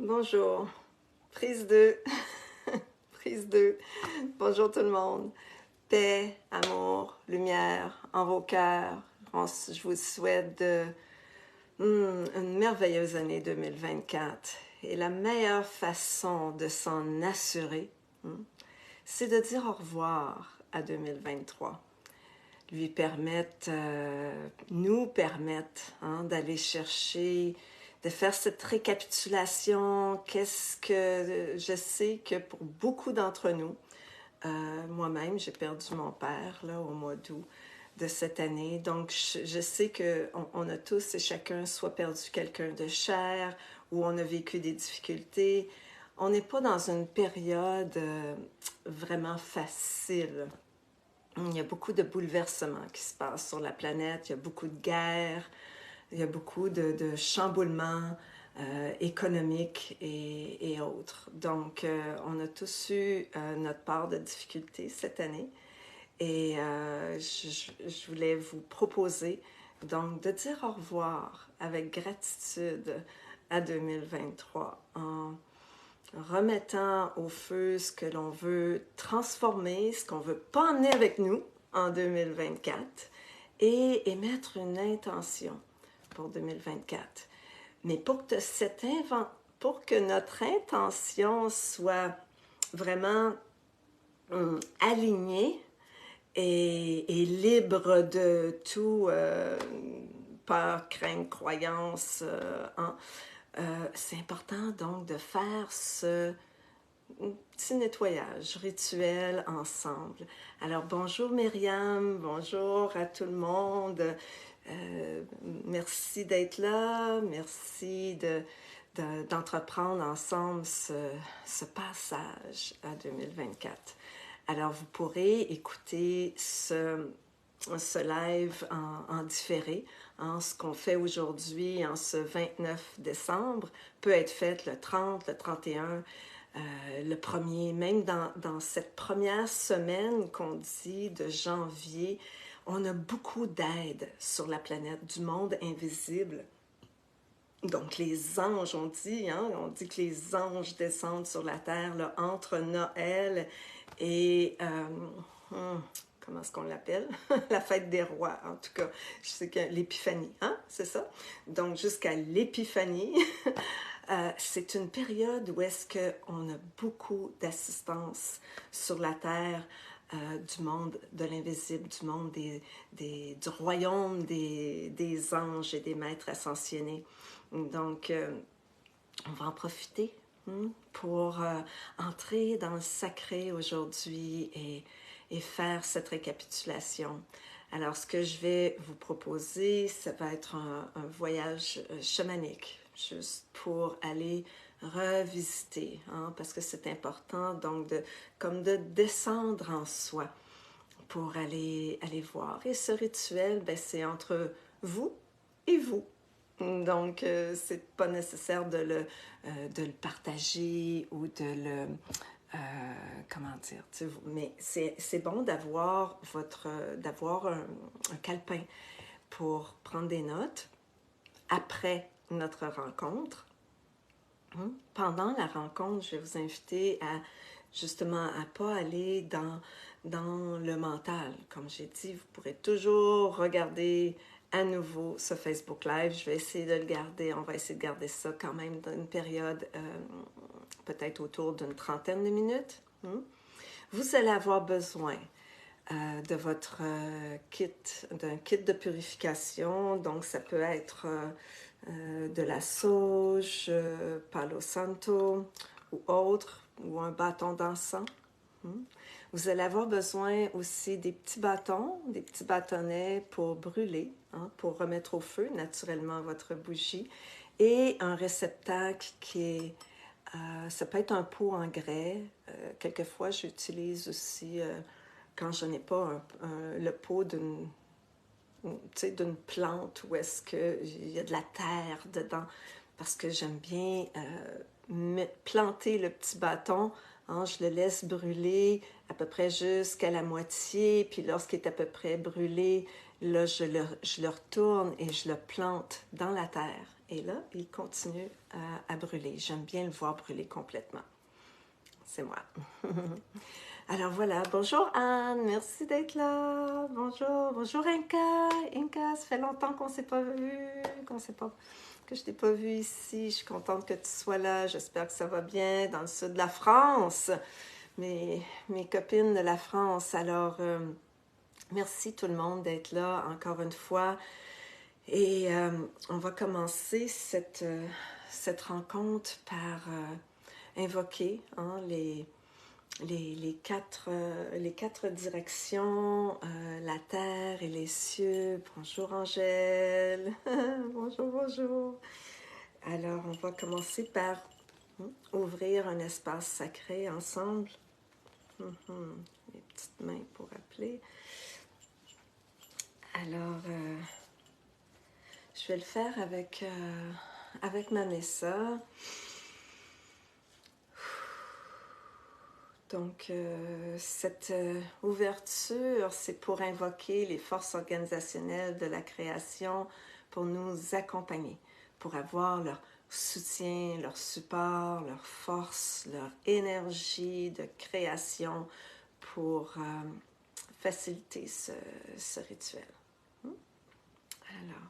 Bonjour. Prise 2. Prise 2. Bonjour tout le monde. Paix, amour, lumière en vos cœurs. Je vous souhaite une merveilleuse année 2024. Et la meilleure façon de s'en assurer, c'est de dire au revoir à 2023. Nous permettre d'aller chercher, de faire cette récapitulation. Qu'est-ce que je sais que pour beaucoup d'entre nous, moi-même, j'ai perdu mon père là, au mois d'août de cette année. Donc, je sais qu'on a tous et chacun soit perdu quelqu'un de cher ou on a vécu des difficultés. On n'est pas dans une période vraiment facile. Il y a beaucoup de bouleversements qui se passent sur la planète, il y a beaucoup de guerres, il y a beaucoup de chamboulements économiques et autres. Donc, on a tous eu notre part de difficultés cette année et je voulais vous proposer donc de dire au revoir avec gratitude à 2023 en remettant au feu ce que l'on veut transformer, ce qu'on ne veut pas emmener avec nous en 2024 et émettre une intention pour 2024. Mais pour que notre intention soit vraiment alignée et libre de tout peur, crainte, croyance, c'est important donc de faire ce petit nettoyage rituel ensemble. Alors bonjour Myriam, bonjour à tout le monde. Merci d'être là, merci d'entreprendre ensemble ce passage à 2024. Alors vous pourrez écouter ce live en différé. Ce qu'on fait aujourd'hui, en ce 29 décembre, peut être fait le 30, le 31, le 1er, même dans cette première semaine qu'on dit de janvier, on a beaucoup d'aide sur la planète, du monde invisible. Donc les anges, on dit que les anges descendent sur la terre là, entre Noël et comment est-ce qu'on l'appelle? La fête des rois, en tout cas. Je sais que l'épiphanie, c'est ça? Donc, jusqu'à l'épiphanie, c'est une période où est-ce qu'on a beaucoup d'assistance sur la terre, du monde de l'invisible, du monde du royaume des anges et des maîtres ascensionnés. Donc, on va en profiter pour entrer dans le sacré aujourd'hui et faire cette récapitulation. Alors, ce que je vais vous proposer, ça va être un voyage chamanique, juste pour aller revisiter, parce que c'est important, donc, de descendre en soi pour aller voir. Et ce rituel, c'est entre vous et vous. Donc, c'est pas nécessaire de le partager ou de le... comment dire, mais c'est bon d'avoir un calepin pour prendre des notes après notre rencontre. Pendant la rencontre, je vais vous inviter à justement à pas aller dans le mental. Comme j'ai dit, vous pourrez toujours regarder à nouveau ce Facebook Live. Je vais essayer de le garder. On va essayer de garder ça quand même dans une période peut-être autour d'une trentaine de minutes. Vous allez avoir besoin de votre d'un kit de purification. Donc, ça peut être de la sauge, Palo Santo ou autre, ou un bâton d'encens. Vous allez avoir besoin aussi des petits bâtons, des petits bâtonnets pour brûler, pour remettre au feu naturellement votre bougie, et un réceptacle qui est, ça peut être un pot en grès. Quelquefois, j'utilise aussi, quand je n'ai pas le pot d'une plante où est-ce qu'il y a de la terre dedans, parce que j'aime bien planter le petit bâton. Je le laisse brûler à peu près jusqu'à la moitié, puis lorsqu'il est à peu près brûlé, là, je le retourne et je le plante dans la terre. Et là, il continue à brûler. J'aime bien le voir brûler complètement. C'est moi. Alors voilà, bonjour Anne, merci d'être là. Bonjour Inka. Inka, ça fait longtemps qu'on ne s'est pas vu, que je t'ai pas vu ici. Je suis contente que tu sois là. J'espère que ça va bien dans le sud de la France. Mes copines de la France. Alors, merci tout le monde d'être là encore une fois. Et on va commencer cette rencontre par invoquer les quatre directions, la terre et les cieux. Bonjour Angèle. Bonjour. Alors, on va commencer par ouvrir un espace sacré ensemble. Les petites mains pour appeler. Alors, je vais le faire avec Manessa. Donc, cette ouverture, c'est pour invoquer les forces organisationnelles de la création, pour nous accompagner, pour avoir leur soutien, leur support, leur force, leur énergie de création pour faciliter ce rituel. Alors,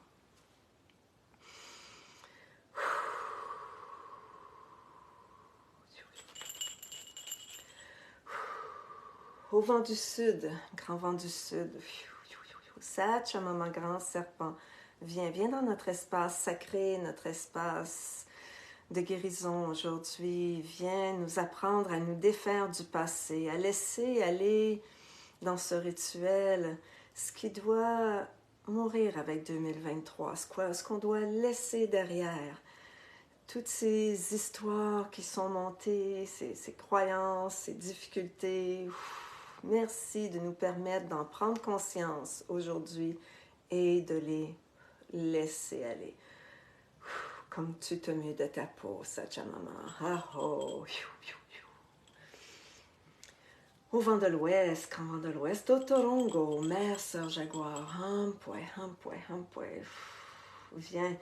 au vent du sud, grand vent du sud, Sacha, maman grand serpent, viens dans notre espace sacré, notre espace de guérison aujourd'hui. Viens nous apprendre à nous défaire du passé, à laisser aller dans ce rituel ce qui doit mourir avec 2023, ce qu'on doit laisser derrière. Toutes ces histoires qui sont montées, ces croyances, ces difficultés. Merci de nous permettre d'en prendre conscience aujourd'hui et de les laisser aller. Comme tu te mets de ta peau, Sachamama. Ah oh. Au vent de l'ouest, grand vent de l'ouest, Otorongo, mère, sœur jaguar, hampoué. Viens,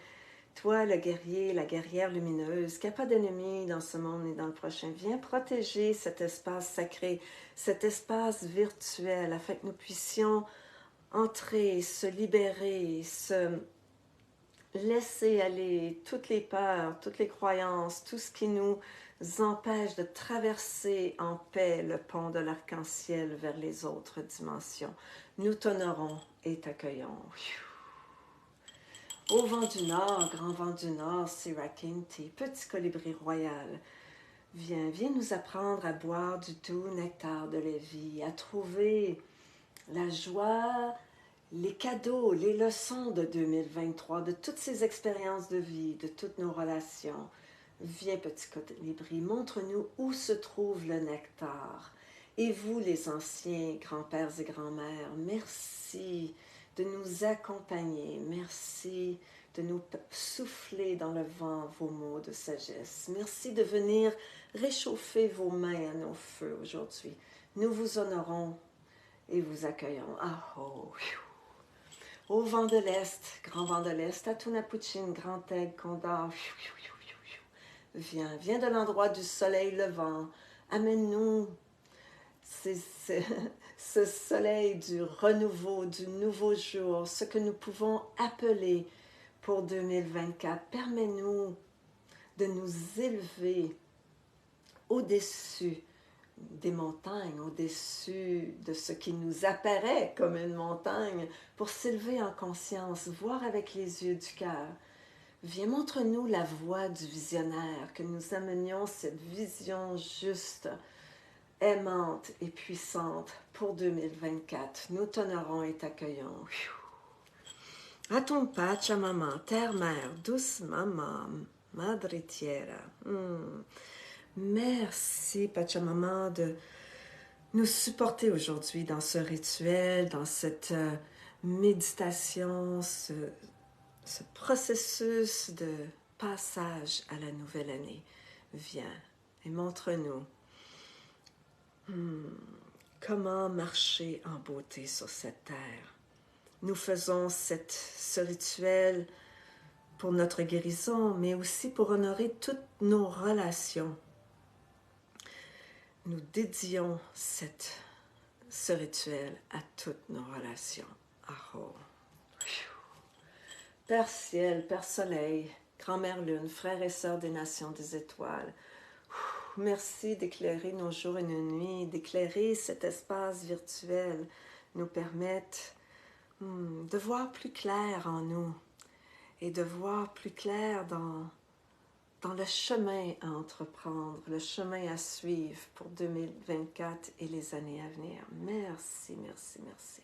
toi le guerrier, la guerrière lumineuse, qui n'a pas d'ennemi dans ce monde ni dans le prochain, viens protéger cet espace sacré, cet espace virtuel, afin que nous puissions entrer, se libérer, se laisser aller toutes les peurs, toutes les croyances, tout ce qui nous empêche de traverser en paix le pont de l'arc-en-ciel vers les autres dimensions. Nous t'honorons et t'accueillons. Au vent du nord, grand vent du nord, Sirakinti, petit colibri royal, viens nous apprendre à boire du doux nectar de la vie, à trouver la joie, les cadeaux, les leçons de 2023, de toutes ces expériences de vie, de toutes nos relations. Viens, petit colibri, montre-nous où se trouve le nectar. Et vous, les anciens grands-pères et grands-mères, merci de nous accompagner. Merci de nous souffler dans le vent vos mots de sagesse. Merci de venir réchauffer vos mains à nos feux aujourd'hui. Nous vous honorons et vous accueillons. Ah oh! Au vent de l'Est, grand vent de l'Est, Atunapuchin, grand aigle, condor. Viens de l'endroit du soleil levant. Amène-nous ce soleil du renouveau, du nouveau jour, ce que nous pouvons appeler pour 2024. Permets-nous de nous élever au-dessus des montagnes, au-dessus de ce qui nous apparaît comme une montagne, pour s'élever en conscience, voir avec les yeux du cœur. Viens, montre-nous la voie du visionnaire, que nous amenions cette vision juste, aimante et puissante pour 2024. Nous t'honorons et t'accueillons. À ton Pachamama, terre-mère, douce maman, Madre Tierra. Merci Pachamama de nous supporter aujourd'hui dans ce rituel, dans cette méditation, ce processus de passage à la nouvelle année. Viens et montre-nous comment marcher en beauté sur cette terre. Nous faisons ce rituel pour notre guérison, mais aussi pour honorer toutes nos relations. Nous dédions ce rituel à toutes nos relations. Aho. Père ciel, Père soleil, grand-mère lune, frères et sœurs des nations des étoiles, merci d'éclairer nos jours et nos nuits, d'éclairer cet espace virtuel, nous permettre de voir plus clair en nous et de voir plus clair dans le chemin à entreprendre, le chemin à suivre pour 2024 et les années à venir. Merci, merci, merci.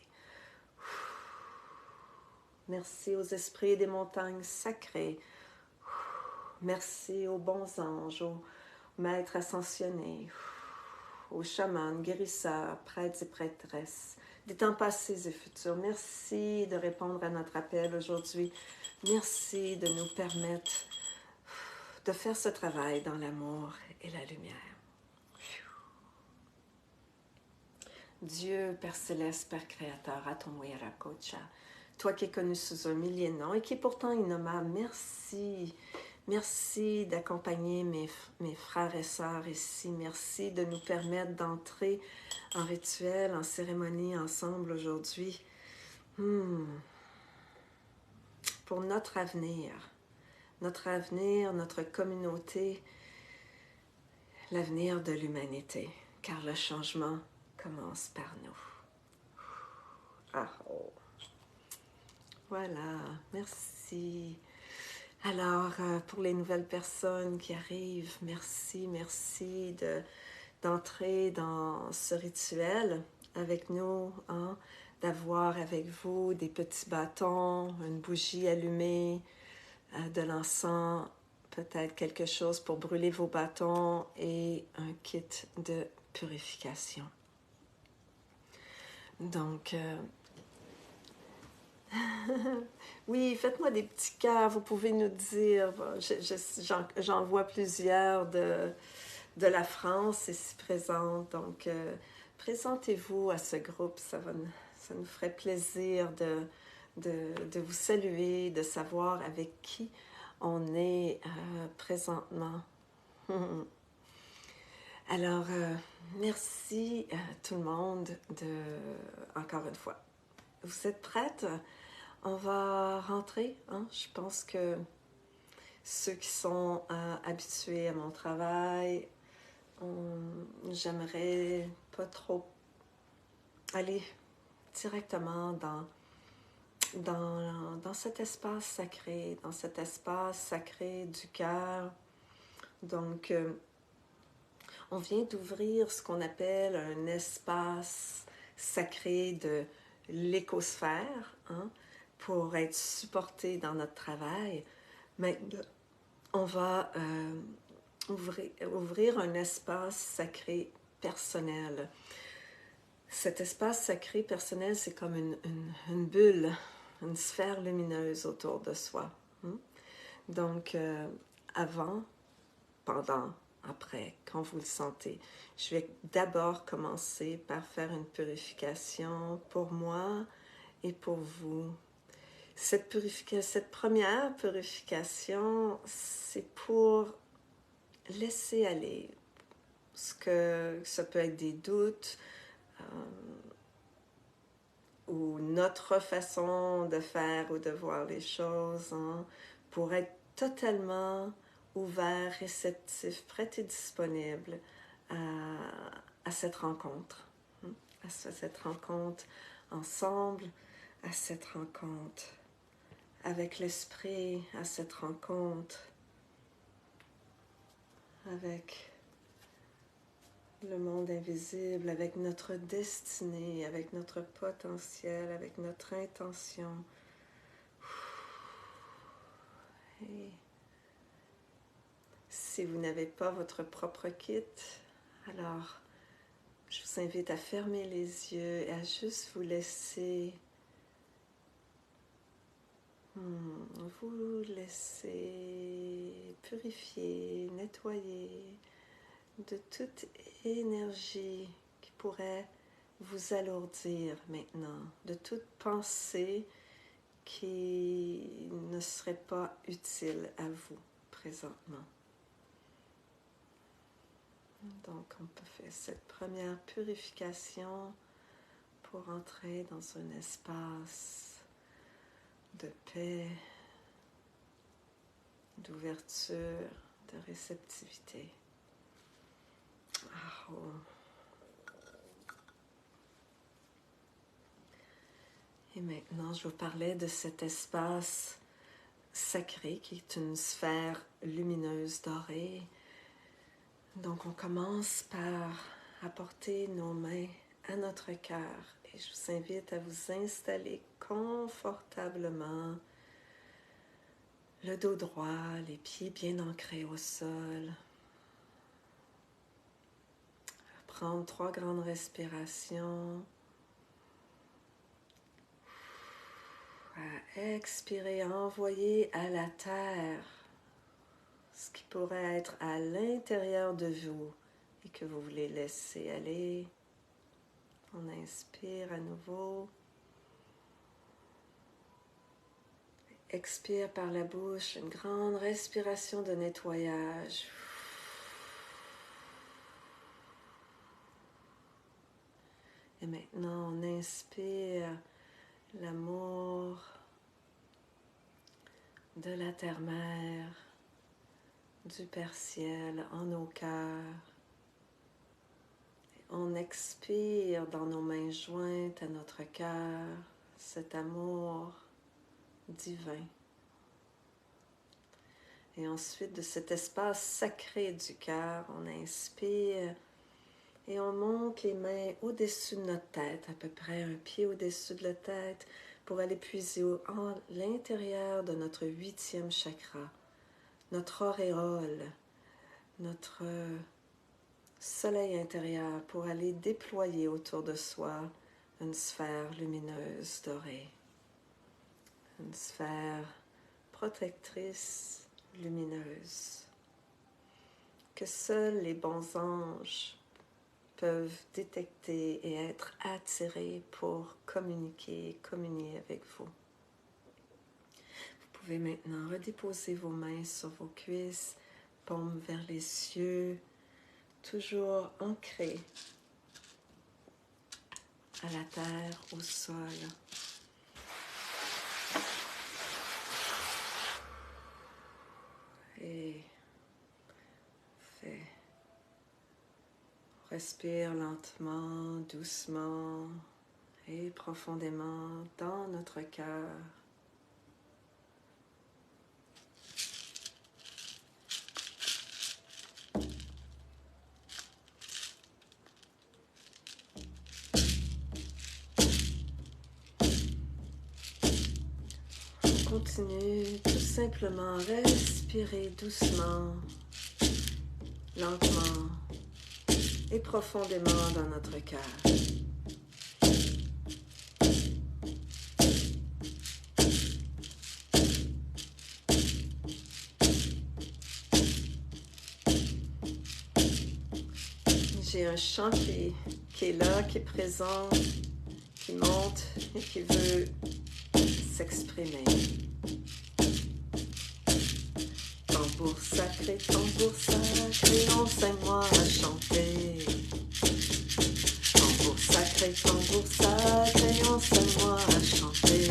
Merci aux esprits des montagnes sacrées. Merci aux bons anges, aux maîtres ascensionnés, aux chamans, guérisseurs, prêtres et prêtresses, des temps passés et futurs. Merci de répondre à notre appel aujourd'hui. Merci de nous permettre de faire ce travail dans l'amour et la lumière. Dieu, Père Céleste, Père Créateur, Atomwe Rakocha, toi qui es connu sous un millier de noms et qui est pourtant innommable, merci. Merci d'accompagner mes frères et sœurs ici. Merci de nous permettre d'entrer en rituel, en cérémonie ensemble aujourd'hui. Pour notre avenir, notre communauté, l'avenir de l'humanité, car le changement commence par nous. Ah, oh. Voilà, merci. Alors, pour les nouvelles personnes qui arrivent, merci d'entrer dans ce rituel avec nous, hein, d'avoir avec vous des petits bâtons, une bougie allumée, de l'encens, peut-être quelque chose pour brûler vos bâtons et un kit de purification. Donc, oui, faites-moi des petits cœurs, vous pouvez nous dire, j'en vois plusieurs de la France ici présente, donc présentez-vous à ce groupe, ça nous ferait plaisir de vous saluer, de savoir avec qui on est présentement. Alors, merci à tout le monde encore une fois. Vous êtes prêtes? On va rentrer. Hein? Je pense que ceux qui sont habitués à mon travail, j'aimerais pas trop aller directement dans cet espace sacré, du cœur. Donc, on vient d'ouvrir ce qu'on appelle un espace sacré de l'écosphère, hein, pour être supporté dans notre travail. Maintenant, on va ouvrir un espace sacré personnel. Cet espace sacré personnel, c'est comme une bulle, une sphère lumineuse autour de soi. Donc, avant, pendant, après, quand vous le sentez, je vais d'abord commencer par faire une purification pour moi et pour vous. Cette première purification, c'est pour laisser aller ce que ça peut être des doutes ou notre façon de faire ou de voir les choses, hein, pour être totalement ouvert, réceptif, prêt et disponible à cette rencontre, à cette rencontre ensemble, à cette rencontre avec l'esprit, à cette rencontre avec le monde invisible, avec notre destinée, avec notre potentiel, avec notre intention. Et si vous n'avez pas votre propre kit, alors je vous invite à fermer les yeux et à juste vous laisser purifier, nettoyer de toute énergie qui pourrait vous alourdir maintenant, de toute pensée qui ne serait pas utile à vous présentement. Donc, on peut faire cette première purification pour entrer dans un espace de paix, d'ouverture, de réceptivité. Oh. Et maintenant, je vous parlais de cet espace sacré qui est une sphère lumineuse dorée. Donc, on commence par apporter nos mains à notre cœur et je vous invite à vous installer confortablement, le dos droit, les pieds bien ancrés au sol. Prendre 3 grandes respirations. À expirer, envoyer à la terre ce qui pourrait être à l'intérieur de vous et que vous voulez laisser aller. On inspire à nouveau. Expire par la bouche, une grande respiration de nettoyage. Et maintenant, on inspire l'amour de la terre-mère, du Père-Ciel en nos cœurs. Et on expire dans nos mains jointes à notre cœur cet amour divin. Et ensuite, de cet espace sacré du cœur, on inspire et on monte les mains au-dessus de notre tête, à peu près un pied au-dessus de la tête, pour aller puiser à l'intérieur de notre 8e chakra, notre auréole, notre soleil intérieur, pour aller déployer autour de soi une sphère lumineuse dorée, une sphère protectrice lumineuse, que seuls les bons anges peuvent détecter et être attirés pour communier avec vous. Vous pouvez maintenant redéposer vos mains sur vos cuisses, paumes vers les cieux, toujours ancrés à la terre, au sol. Et respire lentement, doucement et profondément dans notre cœur. On continue tout simplement à respirer doucement, lentement et profondément dans notre cœur. J'ai un chant qui est là, qui est présent, qui monte et qui veut s'exprimer. Tambour sacré, enseigne-moi à chanter. Tambour sacré, enseigne-moi à chanter.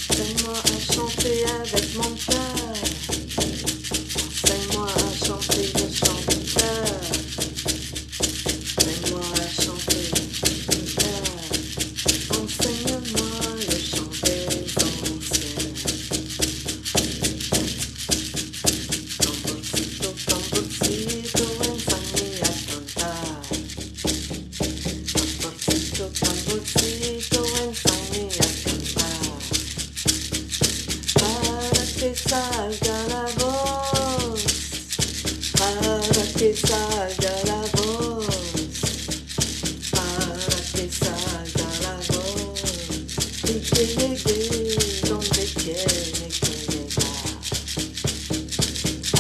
Enseigne-moi à chanter avec mon cœur. Enseigne-moi à chanter le chant du cœur. Enseigne-moi à chanter le cœur. Enseigne-moi le chant des anciens. Tamborcito, tamborcito, enséñame a cantar. Tamborcito, tamborcito, enséñame a cantar. Para que salga la voz, para que salga la voz, para que salga la voz, y que llegue donde tiene que llegar,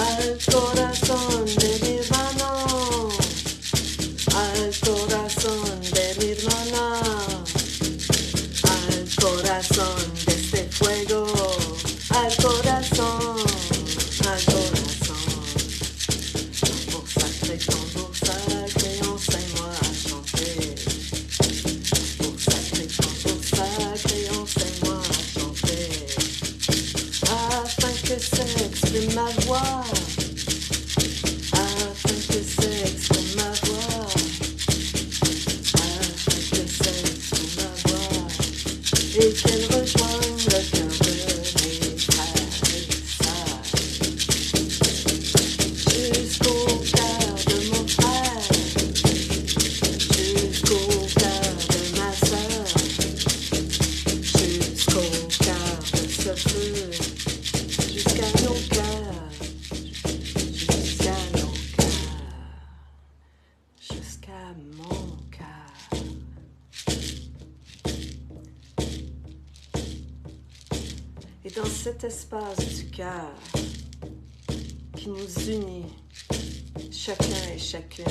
al corazón de mi hermano, al corazón de mi hermana, al corazón ma voix, afin que s'exprime ma voix, afin que s'exprime ma voix, et qu'elle rejoigne le cœur de mes frères et sœurs, jusqu'au cœur de mon frère, jusqu'au cœur de ma sœur, jusqu'au cœur de ce feu, jusqu'à nos cœurs, jusqu'à nos cœurs, jusqu'à mon cœur. Et dans cet espace du cœur qui nous unit, chacun et chacune,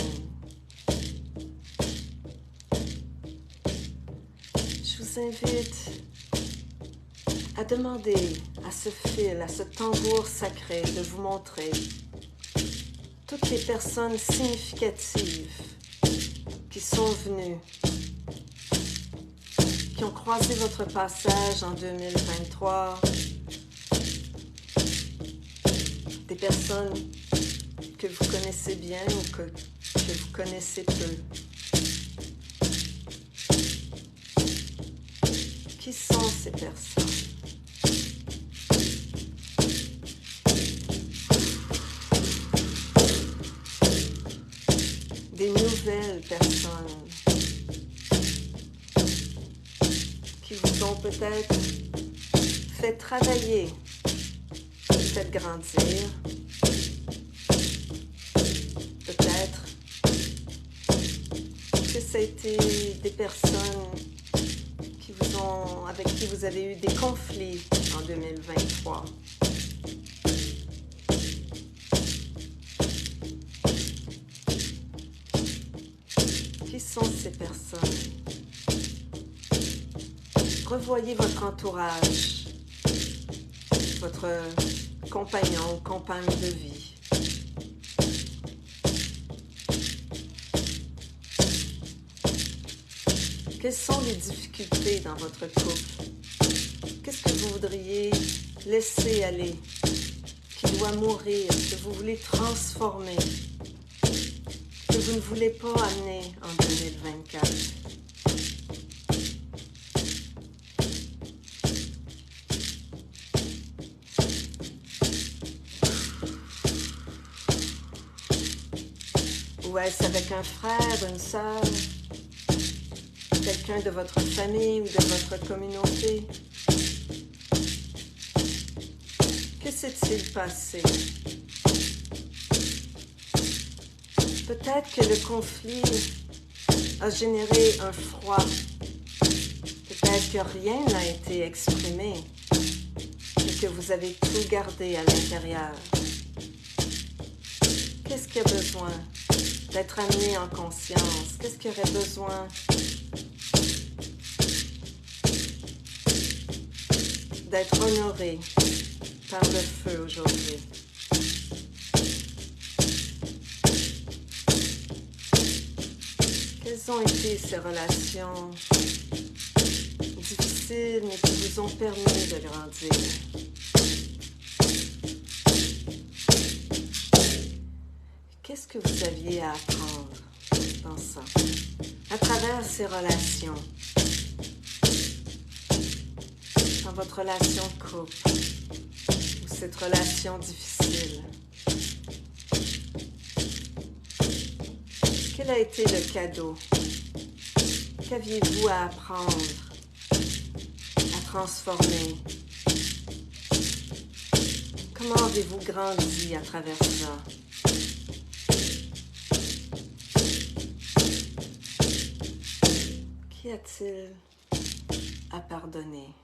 je vous invite à demander à ce fil, à ce tambour sacré de vous montrer toutes les personnes significatives qui sont venues, qui ont croisé votre passage en 2023, des personnes que vous connaissez bien ou que vous connaissez peu. Qui sont ces personnes? Des nouvelles personnes qui vous ont peut-être fait travailler, fait grandir, peut-être que ça a été des personnes avec qui vous avez eu des conflits en 2023. Qui sont ces personnes? Revoyez votre entourage, votre compagnon, compagne de vie. Quelles sont les difficultés dans votre couple? Qu'est-ce que vous voudriez laisser aller, qui doit mourir, que vous voulez transformer, que vous ne voulez pas amener en 2024? Ou est-ce avec un frère, une sœur, quelqu'un de votre famille ou de votre communauté? Que s'est-il passé? Peut-être que le conflit a généré un froid. Peut-être que rien n'a été exprimé et que vous avez tout gardé à l'intérieur. Qu'est-ce qui a besoin d'être amené en conscience? Qu'est-ce qui aurait besoin d'être honoré par le feu aujourd'hui? Quelles ont été ces relations difficiles mais qui vous ont permis de grandir? Qu'est-ce que vous aviez à apprendre dans ça, à travers ces relations, dans votre relation de couple, ou cette relation difficile? Quel a été le cadeau? Qu'aviez-vous à apprendre, à transformer? Comment avez-vous grandi à travers ça? Qu'y a-t-il à pardonner?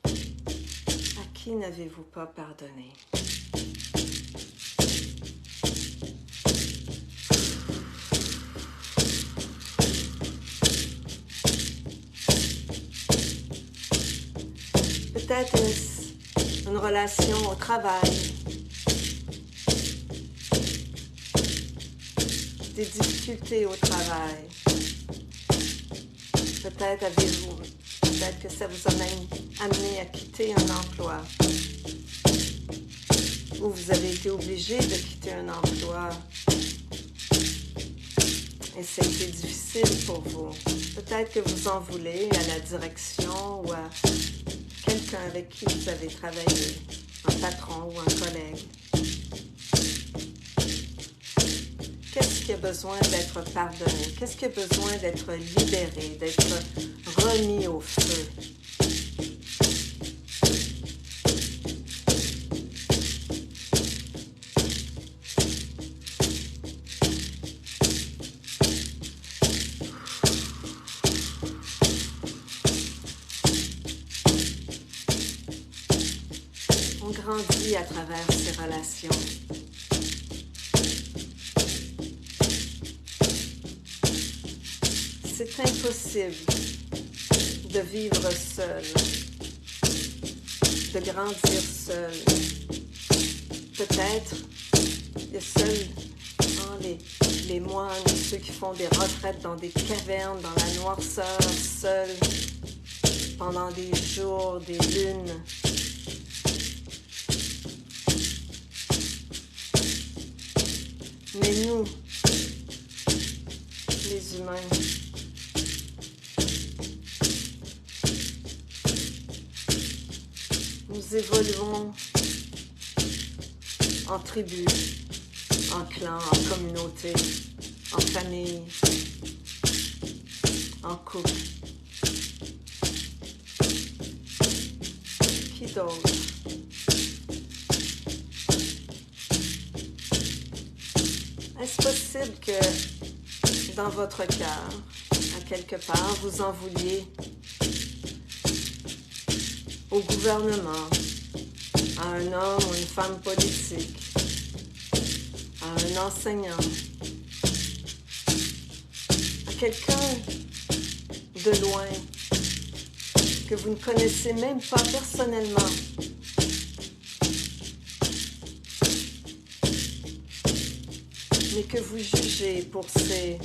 À qui n'avez-vous pas pardonné? Peut-être est-ce une relation au travail, des difficultés au travail. Peut-être que ça vous a même amené à quitter un emploi ou vous avez été obligé de quitter un emploi et ça a été difficile pour vous. Peut-être que vous en voulez à la direction ou à quelqu'un avec qui vous avez travaillé, un patron ou un collègue. Qu'est-ce qui a besoin d'être pardonné? Qu'est-ce qui a besoin d'être libéré, d'être remis au feu? On grandit à travers ces relations. C'est impossible de vivre seul, de grandir seul. Peut-être il y a seuls les moines, ceux qui font des retraites dans des cavernes, dans la noirceur, seuls, pendant des jours, des lunes. Mais nous, les humains, nous évoluons en tribu, en clan, en communauté, en famille, en couple. Qui d'autre? Est-ce possible que dans votre cœur, à quelque part, vous en vouliez au gouvernement, à un homme ou une femme politique, à un enseignant, à quelqu'un de loin que vous ne connaissez même pas personnellement? Mais que vous jugez pour ses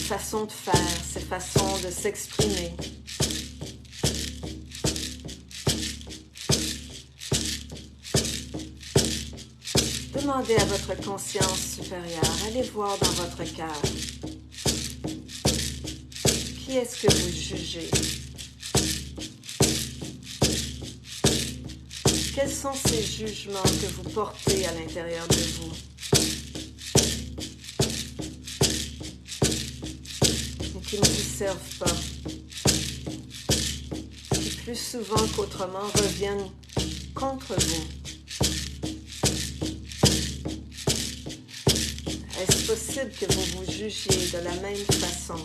façons de faire, ses façons de s'exprimer. Demandez à votre conscience supérieure, allez voir dans votre cœur. Qui est-ce que vous jugez? Quels sont ces jugements que vous portez à l'intérieur de vous? Qui ne vous servent pas, qui plus souvent qu'autrement reviennent contre vous. Est-ce possible que vous vous jugiez de la même façon?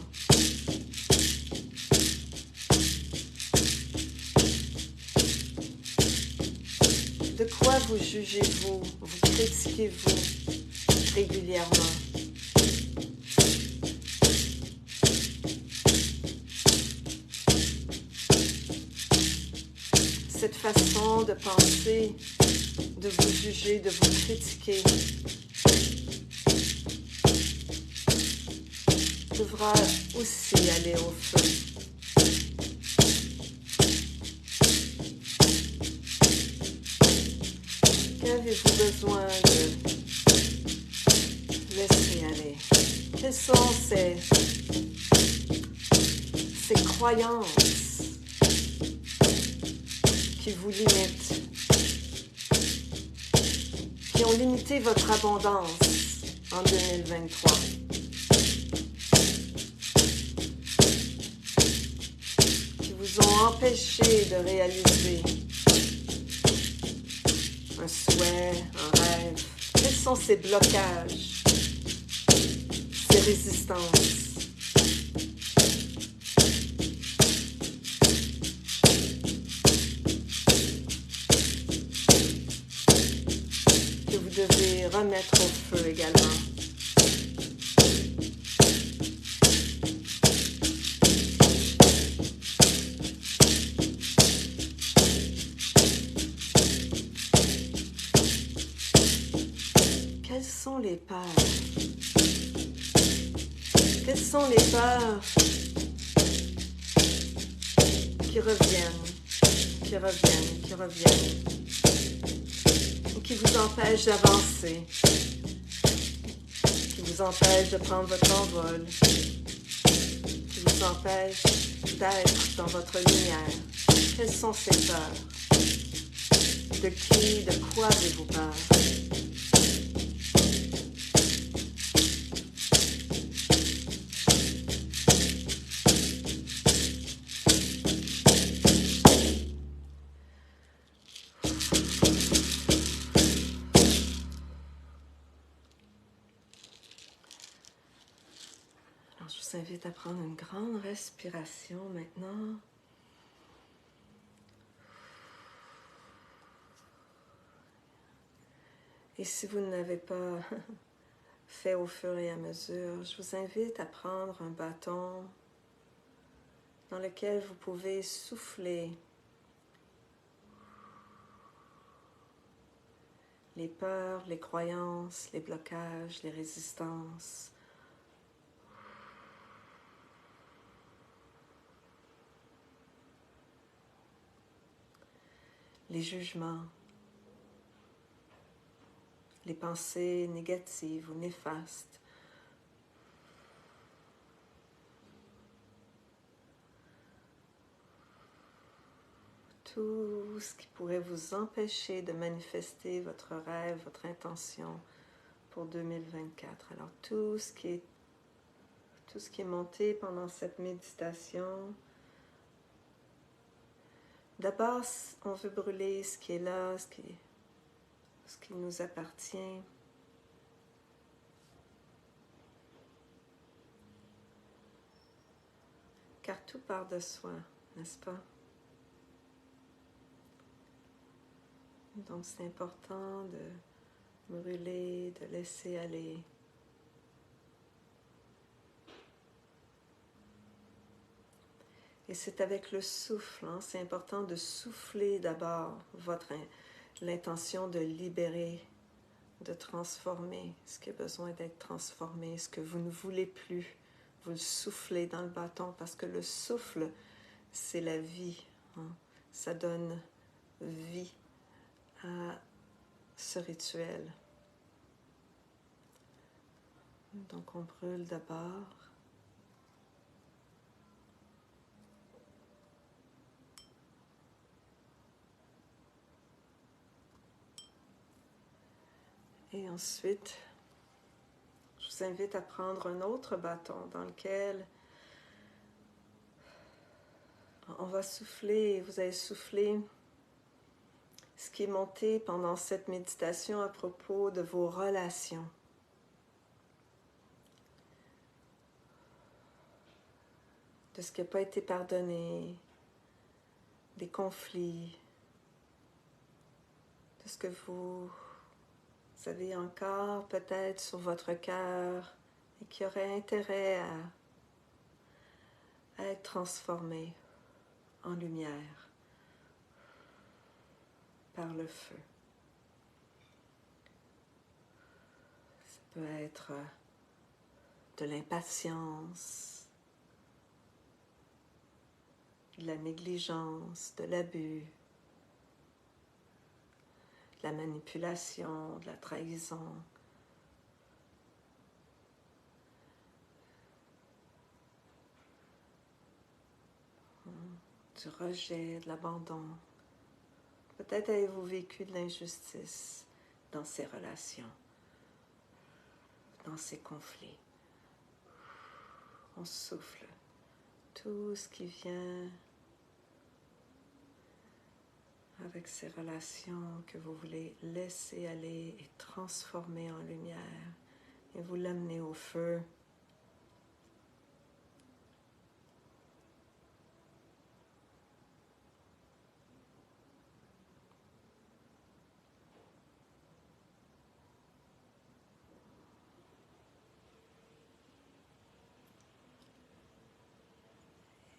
De quoi vous jugez-vous, vous critiquez-vous régulièrement? Cette façon de penser, de vous juger, de vous critiquer, devra aussi aller au feu. Qu'avez-vous besoin de laisser aller? Quelles sont ces croyances qui vous limitent, qui ont limité votre abondance en 2023. Qui vous ont empêché de réaliser un souhait, un rêve. Quels sont ces blocages, ces résistances? Devez remettre au feu également. Quelles sont les peurs? Quelles sont les peurs qui reviennent, qui reviennent, qui reviennent? qui vous empêche d'avancer, qui vous empêche de prendre votre envol, qui vous empêche d'être dans votre lumière. Quelles sont ces peurs? De qui, de quoi avez-vous peur? Alors, je vous invite à prendre une grande respiration maintenant. Et si vous ne l'avez pas fait au fur et à mesure, je vous invite à prendre un bâton dans lequel vous pouvez souffler les peurs, les croyances, les blocages, les résistances. Les jugements, les pensées négatives ou néfastes. Tout ce qui pourrait vous empêcher de manifester votre rêve, votre intention pour 2024. Alors tout ce qui est monté pendant cette méditation, d'abord on veut brûler ce qui est là, ce qui nous appartient. Car tout part de soi, n'est-ce pas? Donc c'est important de brûler, de laisser aller. Et c'est avec le souffle, hein, c'est important de souffler d'abord l'intention de libérer, de transformer ce qui a besoin d'être transformé, ce que vous ne voulez plus. Vous le soufflez dans le bâton parce que le souffle, c'est la vie. Hein. Ça donne vie à ce rituel. Donc on brûle d'abord. Et ensuite, je vous invite à prendre un autre bâton dans lequel on va souffler, vous allez souffler ce qui est monté pendant cette méditation à propos de vos relations. De ce qui n'a pas été pardonné, des conflits, de ce que vous avez encore peut-être sur votre cœur et qui aurait intérêt à être transformé en lumière par le feu. Ça peut être de l'impatience, de la négligence, de l'abus, de la manipulation, de la trahison. Du rejet, de l'abandon. Peut-être avez-vous vécu de l'injustice dans ces relations, dans ces conflits. On souffle tout ce qui vient avec ces relations que vous voulez laisser aller et transformer en lumière et vous l'amener au feu.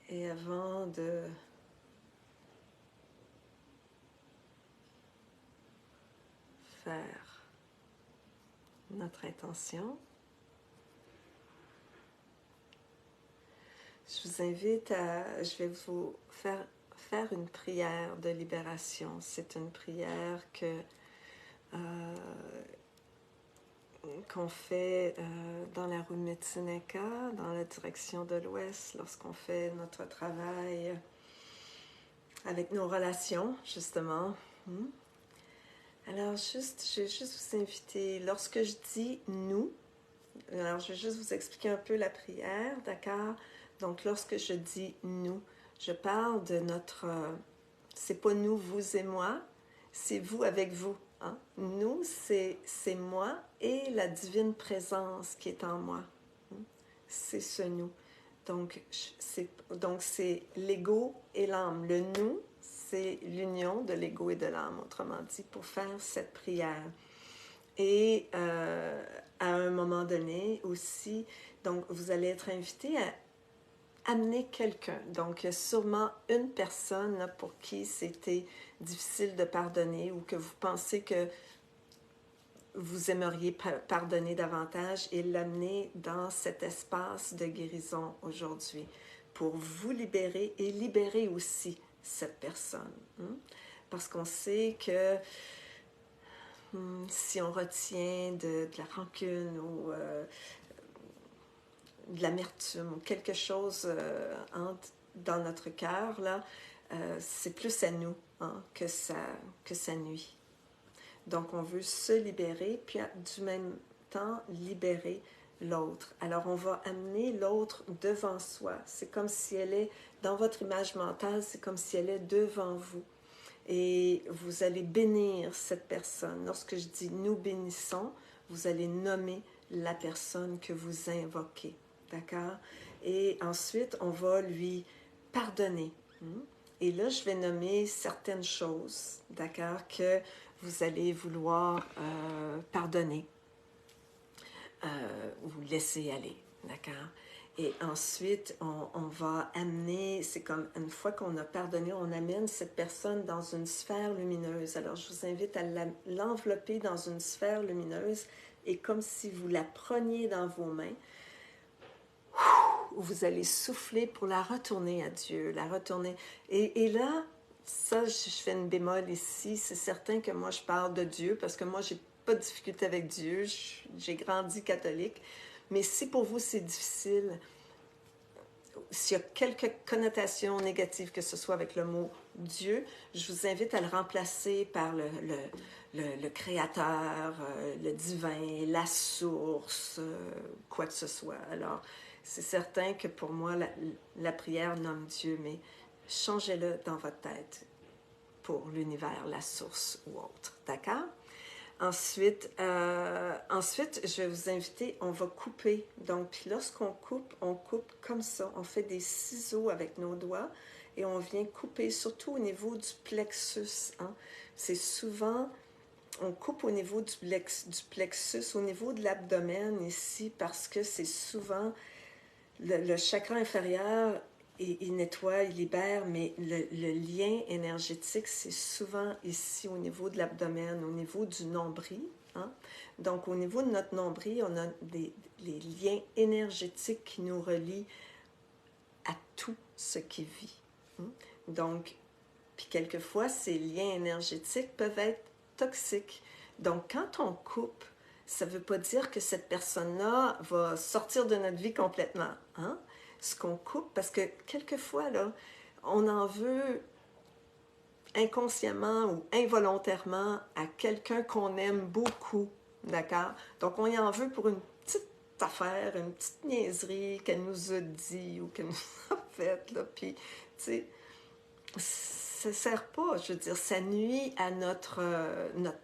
Et avant de faire notre intention, je vous invite je vais vous faire une prière de libération. C'est une prière que qu'on fait dans la rue Metsineka, dans la direction de l'Ouest, lorsqu'on fait notre travail avec nos relations, justement. Alors, je vais juste vous inviter, lorsque je dis « nous », alors je vais juste vous expliquer un peu la prière, d'accord? Donc, lorsque je dis « nous », je parle de notre... c'est pas nous, vous et moi, c'est vous avec vous. Hein? Nous, c'est moi et la divine présence qui est en moi. C'est ce nous. Donc, c'est l'ego et l'âme. Le nous, c'est l'union de l'ego et de l'âme, autrement dit, pour faire cette prière. Et à un moment donné aussi, donc vous allez être invité à amener quelqu'un. Donc, il y a sûrement une personne là, pour qui c'était difficile de pardonner ou que vous pensez que vous aimeriez pardonner davantage et l'amener dans cet espace de guérison aujourd'hui pour vous libérer et libérer aussi cette personne. Parce qu'on sait que si on retient de la rancune ou de l'amertume ou quelque chose dans notre cœur, là, c'est plus à nous que ça nuit. Donc, on veut se libérer, puis du même temps, libérer l'autre. Alors, on va amener l'autre devant soi. C'est comme si elle est, dans votre image mentale, c'est comme si elle est devant vous. Et vous allez bénir cette personne. Lorsque je dis « nous bénissons », vous allez nommer la personne que vous invoquez. D'accord? Et ensuite, on va lui pardonner. Et là, je vais nommer certaines choses, d'accord, que vous allez vouloir pardonner ou laisser aller, d'accord? Et ensuite, on va amener, c'est comme une fois qu'on a pardonné, on amène cette personne dans une sphère lumineuse. Alors, je vous invite à l'envelopper dans une sphère lumineuse et comme si vous la preniez dans vos mains, vous allez souffler pour la retourner à Dieu, la retourner. Et là, ça, je fais une bémol ici, c'est certain que moi, je parle de Dieu parce que moi, j'ai pas de difficulté avec Dieu, j'ai grandi catholique. Mais si pour vous, c'est difficile, s'il y a quelques connotations négatives, que ce soit avec le mot Dieu, je vous invite à le remplacer par le créateur, le divin, la source, quoi que ce soit. Alors, c'est certain que pour moi, la prière nomme Dieu, mais changez-le dans votre tête pour l'univers, la source ou autre. D'accord? Ensuite, je vais vous inviter, on va couper. Donc, puis lorsqu'on on coupe comme ça. On fait des ciseaux avec nos doigts et on vient couper, surtout au niveau du plexus. C'est souvent, on coupe au niveau du plexus, au niveau de l'abdomen ici, parce que c'est souvent le chakra inférieur. Il nettoie, il libère, mais le lien énergétique, c'est souvent ici au niveau de l'abdomen, au niveau du nombril. Donc, au niveau de notre nombril, on a les liens énergétiques qui nous relient à tout ce qui vit. Donc, puis quelquefois, ces liens énergétiques peuvent être toxiques. Donc, quand on coupe, ça ne veut pas dire que cette personne-là va sortir de notre vie complètement. Ce qu'on coupe, parce que quelquefois, là, on en veut inconsciemment ou involontairement à quelqu'un qu'on aime beaucoup, d'accord? Donc, on y en veut pour une petite affaire, une petite niaiserie qu'elle nous a dit ou qu'elle nous a faite, là, puis, tu sais, ça ne sert pas, je veux dire, ça nuit à notre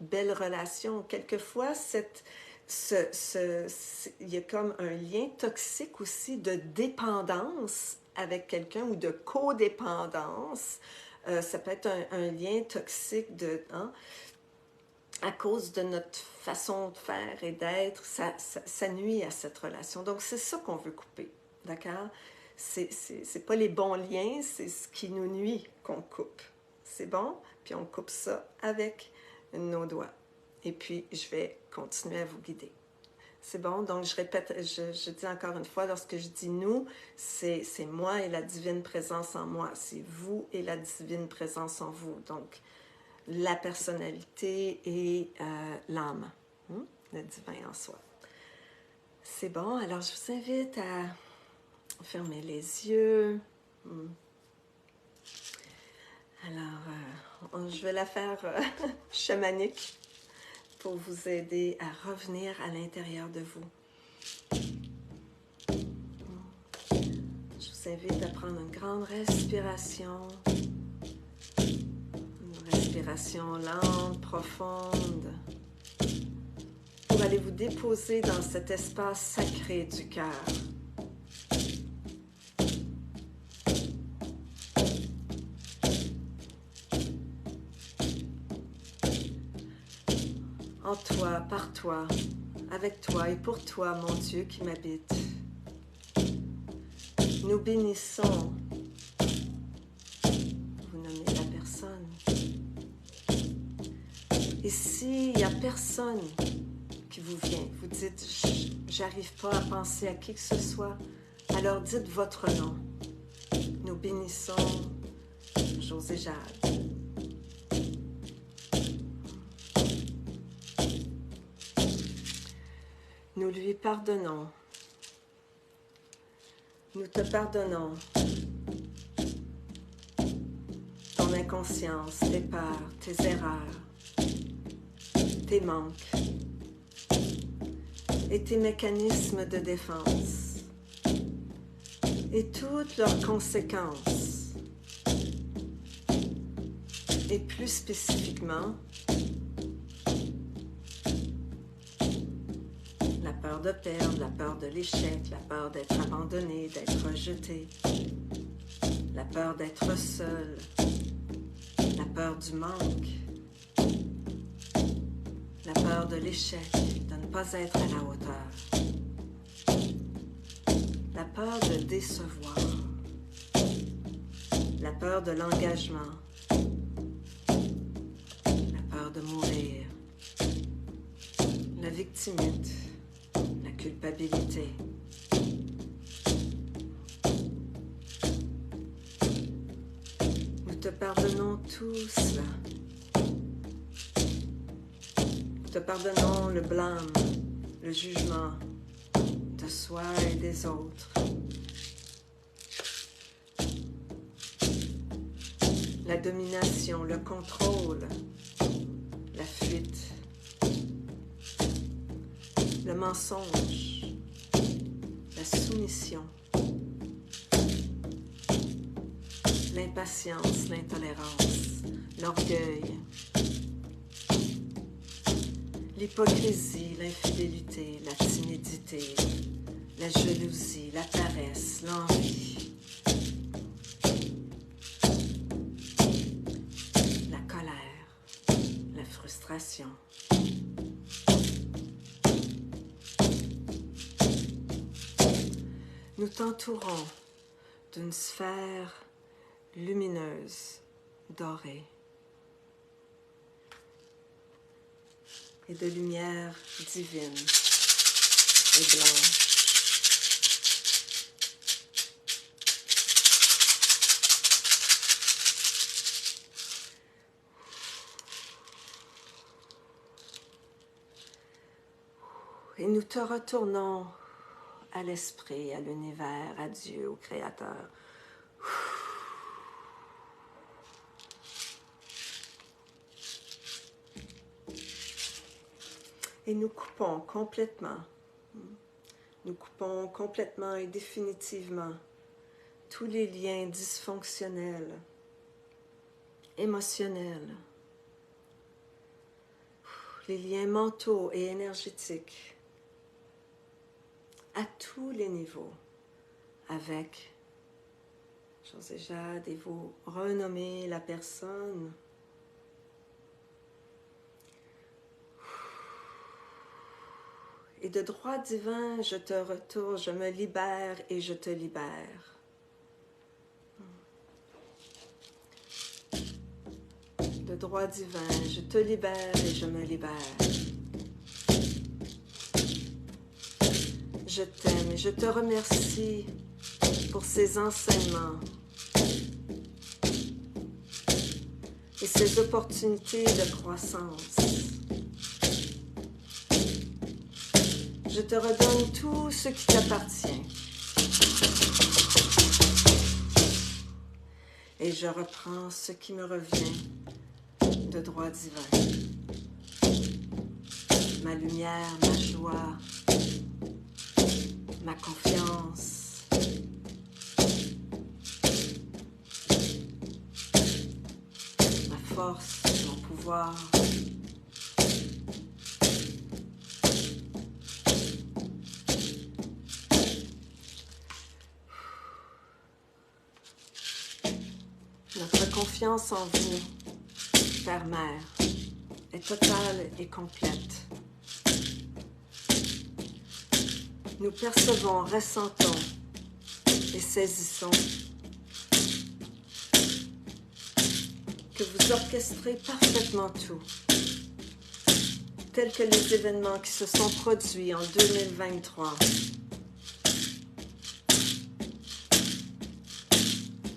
belle relation. Quelquefois, il y a comme un lien toxique aussi de dépendance avec quelqu'un ou de codépendance. Ça peut être un lien toxique à cause de notre façon de faire et d'être. Ça nuit à cette relation. Donc, c'est ça qu'on veut couper, d'accord? C'est pas les bons liens, c'est ce qui nous nuit qu'on coupe. C'est bon? Puis on coupe ça avec nos doigts. Et puis, je vais continuer à vous guider. C'est bon? Donc, je répète, je dis encore une fois, lorsque je dis « nous », c'est moi et la divine présence en moi. C'est vous et la divine présence en vous. Donc, la personnalité et l'âme, le divin en soi. C'est bon, alors je vous invite à fermer les yeux. Alors, je vais la faire chamanique pour vous aider à revenir à l'intérieur de vous. Je vous invite à prendre une grande respiration. Une respiration lente, profonde, pour aller vous déposer dans cet espace sacré du cœur. En toi, par toi, avec toi et pour toi, mon Dieu qui m'habite. Nous bénissons. Vous nommez la personne. Et s'il n'y a personne qui vous vient, vous dites « j'arrive pas à penser à qui que ce soit », alors dites votre nom. Nous bénissons José Jade. Nous lui pardonnons. Nous te pardonnons ton inconscience, tes peurs, tes erreurs, tes manques et tes mécanismes de défense et toutes leurs conséquences. Et plus spécifiquement, la peur de perdre, la peur de l'échec, la peur d'être abandonné, d'être rejeté, la peur d'être seul, la peur du manque, la peur de l'échec, de ne pas être à la hauteur, la peur de décevoir, la peur de l'engagement, la peur de mourir, la victimite, la culpabilité. Nous te pardonnons tout cela. Nous te pardonnons le blâme, le jugement de soi et des autres. La domination, le contrôle, la fuite, le mensonge, la soumission, l'impatience, l'intolérance, l'orgueil, l'hypocrisie, l'infidélité, la timidité, la jalousie, la paresse, l'envie, la colère, la frustration. Nous t'entourons d'une sphère lumineuse, dorée, et de lumière divine et blanche. Et nous te retournons à l'esprit, à l'univers, à Dieu, au Créateur. Et nous coupons complètement et définitivement tous les liens dysfonctionnels, émotionnels, les liens mentaux et énergétiques, à tous les niveaux, avec José Jade, et vous renommez la personne. Et de droit divin, je te retourne, je me libère et je te libère. De droit divin, je te libère et je me libère. Je t'aime et je te remercie pour ces enseignements. et ces opportunités de croissance. Je te redonne tout ce qui t'appartient. Et je reprends ce qui me revient de droit divin. Ma lumière, ma joie, ma confiance. Ma force, mon pouvoir. Notre confiance en vous, Père, Mère, est totale et complète. Nous percevons, ressentons et saisissons que vous orchestrez parfaitement tout, tels que les événements qui se sont produits en 2023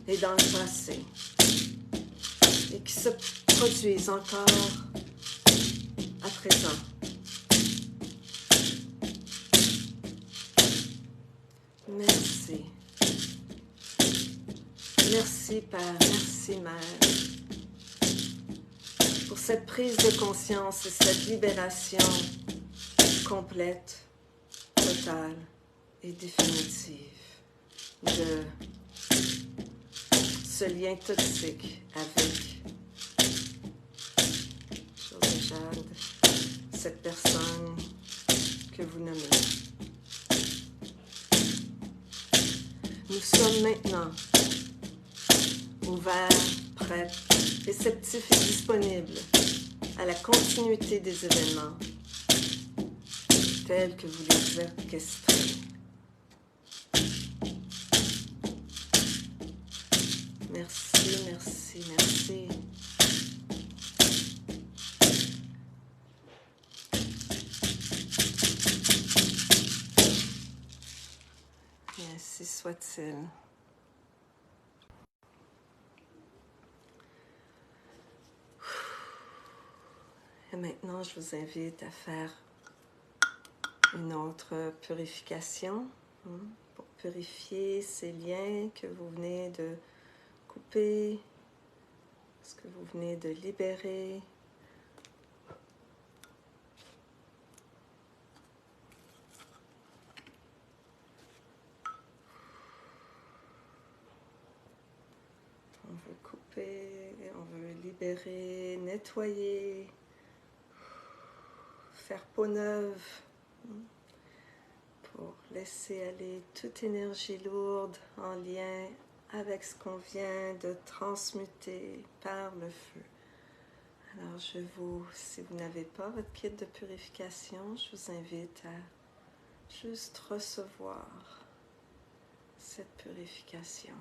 et dans le passé, et qui se produisent encore à présent. Merci. Merci Père, merci Mère, pour cette prise de conscience et cette libération complète, totale et définitive de ce lien toxique avec Jade, cette personne que vous nommez. Nous sommes maintenant ouverts, prêts, réceptifs et disponibles à la continuité des événements tels que vous les orchestrez. Merci, merci, merci. Et ainsi soit-il. Et maintenant, je vous invite à faire une autre purification pour purifier ces liens que vous venez de couper, ce que vous venez de libérer. On veut couper, on veut libérer, nettoyer, faire peau neuve, pour laisser aller toute énergie lourde en lien avec ce qu'on vient de transmuter par le feu. Alors si vous n'avez pas votre kit de purification, je vous invite à juste recevoir cette purification.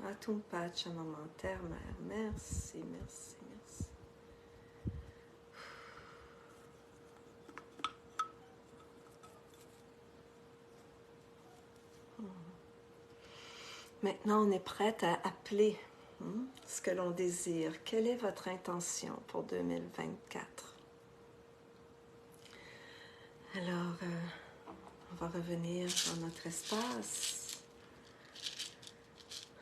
Atum Pachamama, Terre, Mère, merci, merci, merci. Maintenant, on est prête à appeler ce que l'on désire. Quelle est votre intention pour 2024? Alors, on va revenir dans notre espace.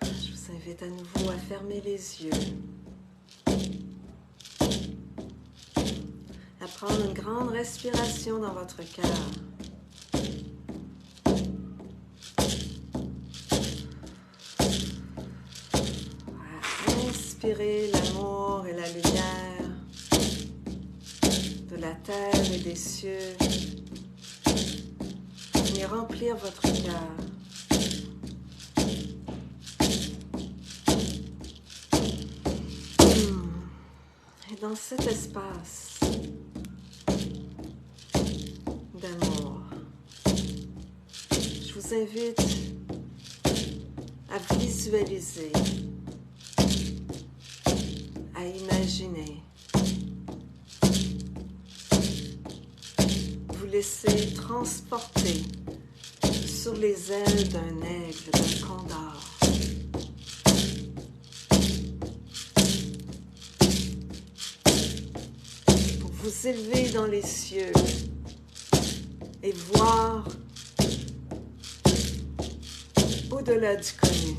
Je vous invite à nouveau à fermer les yeux, à prendre une grande respiration dans votre cœur. Inspirez l'amour et la lumière de la terre et des cieux. Venez remplir votre cœur. Et dans cet espace d'amour, je vous invite à visualiser, à imaginer. Vous laisser transporter sur les ailes d'un aigle, d'un condor. Pour vous élever dans les cieux et voir au-delà du connu,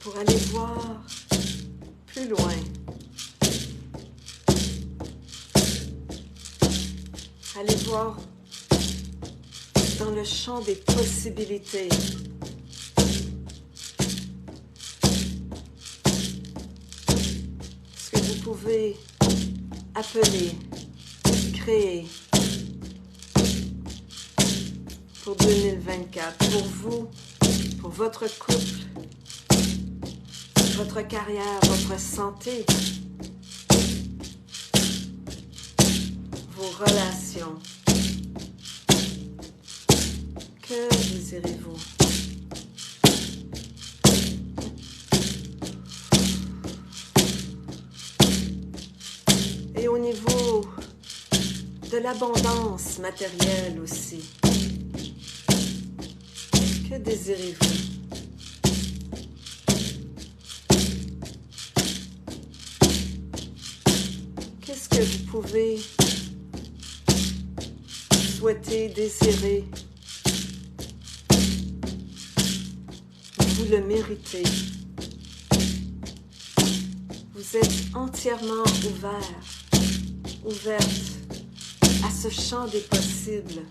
pour aller voir plus loin. Allez voir dans le champ des possibilités. Ce que vous pouvez appeler, créer pour 2024, pour vous, pour votre couple, votre carrière, votre santé, vos relations. Que désirez-vous? Et au niveau de l'abondance matérielle aussi, que désirez-vous? Qu'est-ce que vous pouvez souhaiter, désirer? Vous le méritez. Vous êtes entièrement ouverte à ce champ des possibles.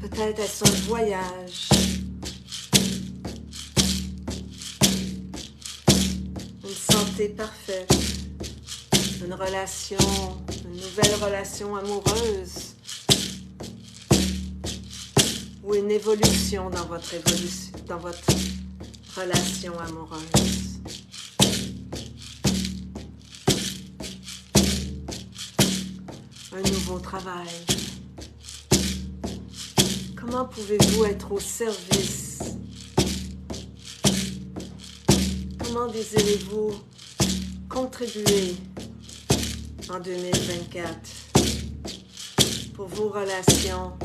Peut-être est-ce un voyage, une santé parfaite, une nouvelle relation amoureuse, ou une évolution dans votre relation amoureuse. Un nouveau travail. Comment pouvez-vous être au service? Comment désirez-vous contribuer en 2024 pour vos relations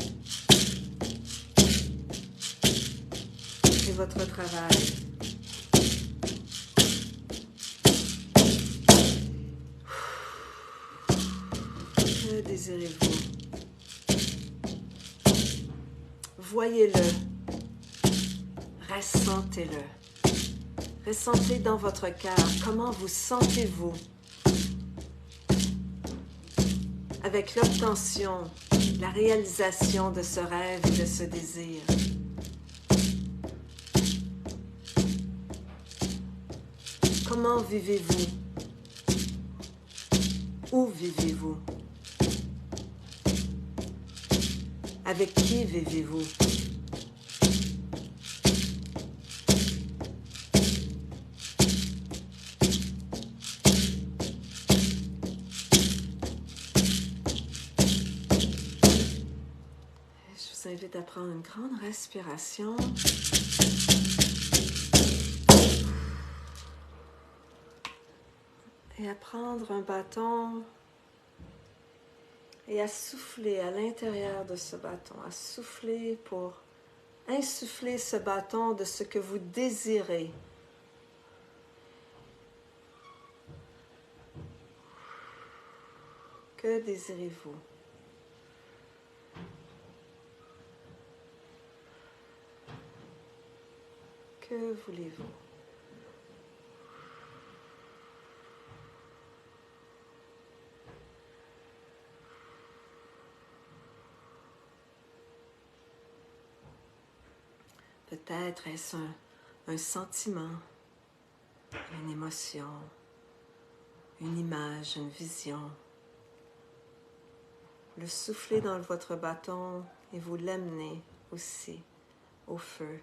et votre travail? Que désirez-vous? Voyez-le, ressentez-le. Ressentez dans votre cœur comment vous sentez-vous avec l'obtention, la réalisation de ce rêve et de ce désir. Comment vivez-vous? Où vivez-vous? Avec qui vivez-vous? Je vous invite à prendre une grande respiration. Et à prendre un bâton et à souffler à l'intérieur de ce bâton, à souffler pour insuffler ce bâton de ce que vous désirez. Que désirez-vous? Que voulez-vous? Peut-être est-ce un sentiment, une émotion, une image, une vision. Le soufflez dans votre bâton et vous l'amenez aussi au feu.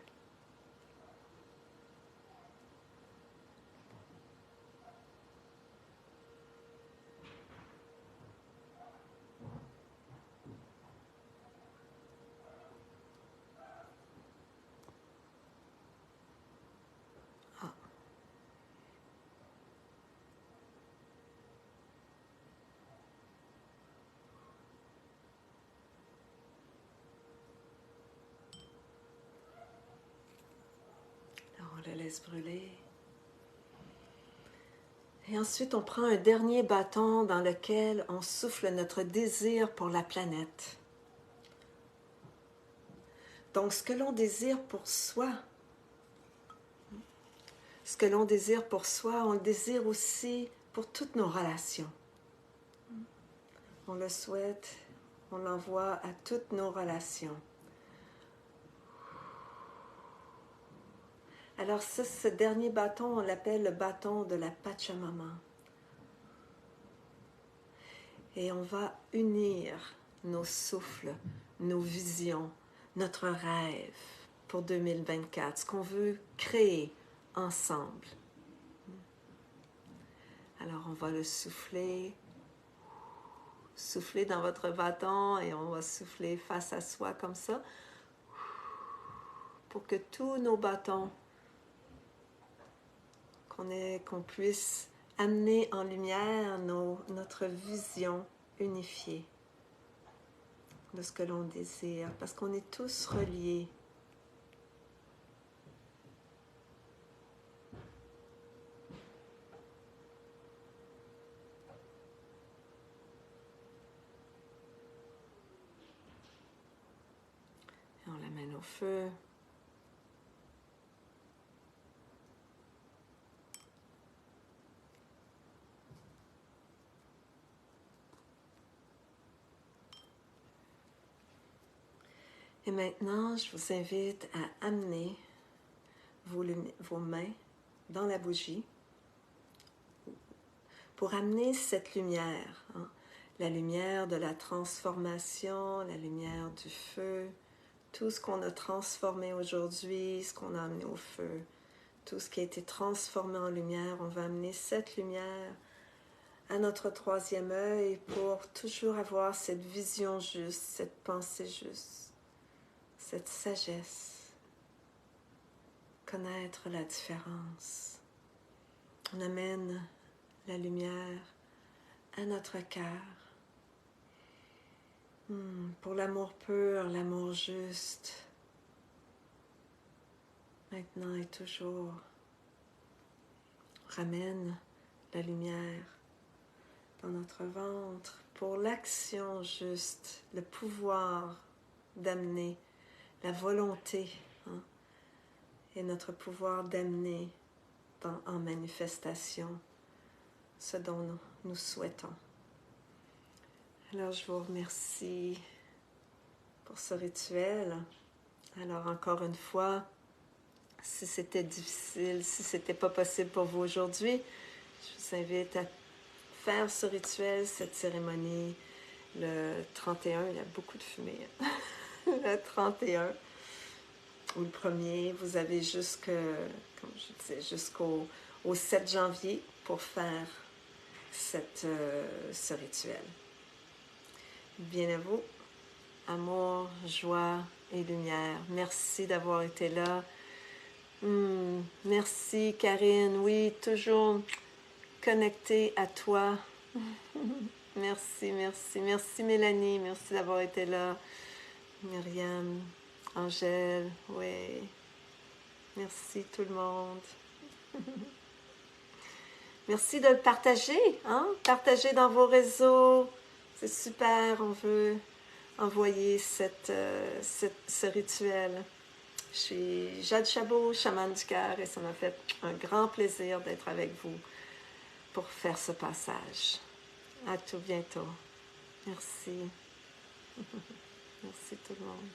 laisse brûler. Et ensuite, on prend un dernier bâton dans lequel on souffle notre désir pour la planète. Donc, ce que l'on désire pour soi, on le désire aussi pour toutes nos relations. On le souhaite, on l'envoie à toutes nos relations. Alors, ce dernier bâton, on l'appelle le bâton de la Pachamama. Et on va unir nos souffles, nos visions, notre rêve pour 2024, ce qu'on veut créer ensemble. Alors, on va le souffler dans votre bâton et on va souffler face à soi comme ça pour que tous nos bâtons, qu'on puisse amener en lumière notre vision unifiée de ce que l'on désire, parce qu'on est tous reliés. Et on l'amène au feu. Et maintenant, je vous invite à amener vos mains dans la bougie pour amener cette lumière, la lumière de la transformation, la lumière du feu, tout ce qu'on a transformé aujourd'hui, ce qu'on a amené au feu, tout ce qui a été transformé en lumière, on va amener cette lumière à notre troisième œil pour toujours avoir cette vision juste, cette pensée juste, cette sagesse, connaître la différence. On amène la lumière à notre cœur pour l'amour pur, l'amour juste, maintenant et toujours. On ramène la lumière dans notre ventre pour l'action juste, le pouvoir d'amener la volonté et notre pouvoir d'amener en manifestation ce dont nous souhaitons. Alors, je vous remercie pour ce rituel. Alors, encore une fois, si c'était difficile, si c'était pas possible pour vous aujourd'hui, je vous invite à faire ce rituel, cette cérémonie, le 31, il y a beaucoup de fumée, le 31 ou le 1er, vous avez jusqu'au 7 janvier pour faire ce rituel. Bien à vous, amour, joie et lumière. Merci d'avoir été là. Merci Karine, oui, toujours connectée à toi. Merci Mélanie, merci d'avoir été là. Myriam, Angèle, oui. Merci tout le monde. Merci de le partager, Partagez dans vos réseaux. C'est super, on veut envoyer ce rituel. Je suis Jade Chabot, chamane du cœur, et ça m'a fait un grand plaisir d'être avec vous pour faire ce passage. À tout bientôt. Merci. Merci tout le monde.